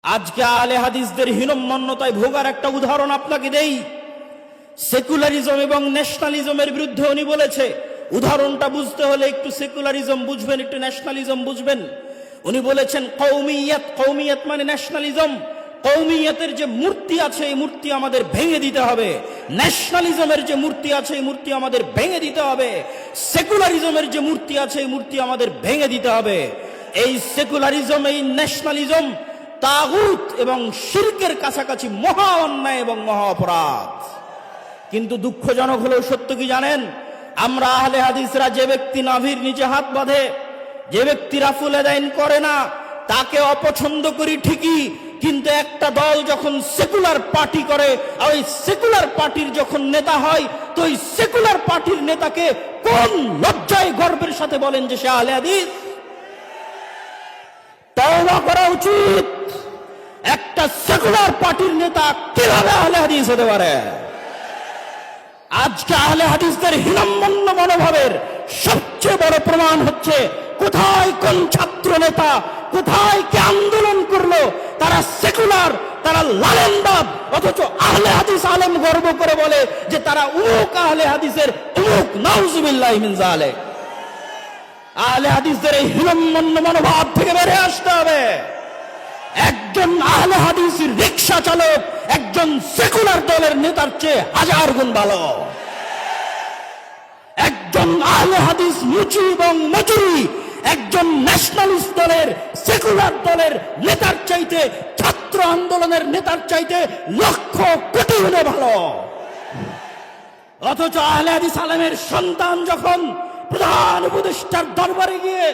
আজকে আহলে হাদিসদের হীনম্মন্যতায় ভোগার একটা উদাহরণ আপনাকে দেই। সেকুলারিজম এবং ন্যাশনালিজমের বিরুদ্ধে উনি বলেছে, উদাহরণটা বুঝতে হলে একটু সেকুলারিজম বুঝবেন, একটু ন্যাশনালিজম বুঝবেন। উনি বলেছেন কওমিয়াত, কওমিয়াত মানে ন্যাশনালিজম। কওমিয়াতের যে মূর্তি আছে এই মূর্তি আমাদের ভেঙে দিতে হবে, ন্যাশনালিজমের যে মূর্তি আছে এই মূর্তি আমাদের ভেঙে দিতে হবে, সেকুলারিজমের যে মূর্তি আছে এই মূর্তি আমাদের ভেঙে দিতে হবে। এই সেকুলারিজম, এই ন্যাশনালিজম তাগুত এবং শিরকের কাছাকাছি মহা অন্যায় এবং মহা অপরাধ। কিন্তু দুঃখজনক হলেও সত্য কি জানেন, আমরা আহলে হাদিসরা যে ব্যক্তি নাভির নিচে হাত বাঁধে, যে ব্যক্তি রাফুল আদাইন করে না, তাকে অপছন্দ করি ঠিকই, কিন্তু একটা দল যখন সেকুলার পার্টি করে, ওই সেকুলার পার্টির যখন নেতা হয়, তো ওই সেকুলার পার্টির নেতাকে কোন লজ্জায় গর্বের সাথে বলেন যে সে আহলে হাদিস? তওবা করা উচিত। একটা সেকুলার পার্টির নেতা কিভাবে আহলে হাদিস হতে পারে? আজকে আহলে হাদিসদের হীনম্মন্য মনোভাবের সবচেয়ে বড় প্রমাণ হচ্ছে কোথায় কোন ছাত্র নেতা কোথায় কে আন্দোলন করলো, তারা সেকুলার, তারা লালনবাদ, অথচ আহলে হাদিস আলেম গর্ব করে বলে যে তারা উমুক আহলে হাদিসের উমুক। নাউজুবিল্লাহি মিন যালিক। আহলে হাদিসদের এই হীনম্মন্য মনোভাব থেকে বেরিয়ে আসতে হবে। একজন আহলে হাদিস রিকশা চালক একজন সেকুলার দলের নেতার চেয়ে হাজার গুণ ভালো। একজন আহলে হাদিস মুচি এবং মজুরি একজন ন্যাশনালিস্ট দলের, সেকুলার দলের নেতার চাইতে, ছাত্র আন্দোলনের নেতার চাইতে লক্ষ কোটি গুণে ভালো। অথচ আহলে হাদিস আলেমের সন্তান যখন প্রধান উপদেষ্টার দরবারে গিয়ে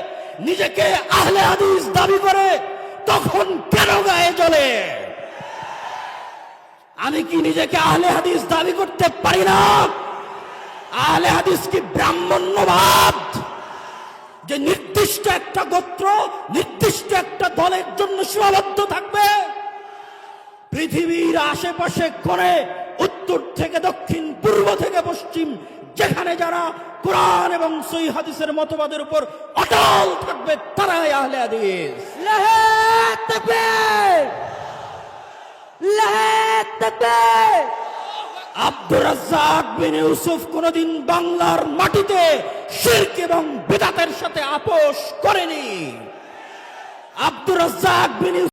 নিজেকে আহলে হাদিস দাবি করে, তখন কেন গায়ে জ্বলে? আমি কি নিজেকে আহলে হাদিস দাবি করতে পারি না? আহলে হাদিস কি ব্রাহ্মণ্যবাদ, যে নির্দিষ্ট একটা গোত্র, নির্দিষ্ট একটা দলের জন্য সীমাবদ্ধ থাকবে? পৃথিবীর আশেপাশে কোণে, উত্তর থেকে দক্ষিণ, পূর্ব থেকে পশ্চিম, যেখানে যারা কোরআন এবং সহিহ হাদিসের মতবাদের উপর অটল থাকবে তারাই আহলে হাদিস। লাহে তাকবীর, লাহে তাকবীর। আব্দুর রাজ্জাক বিন ইউসুফ কোনদিন বাংলার মাটিতে শিরক এবং বিদআতের সাথে আপোষ করেনি। আব্দুর রাজ্জাক বিন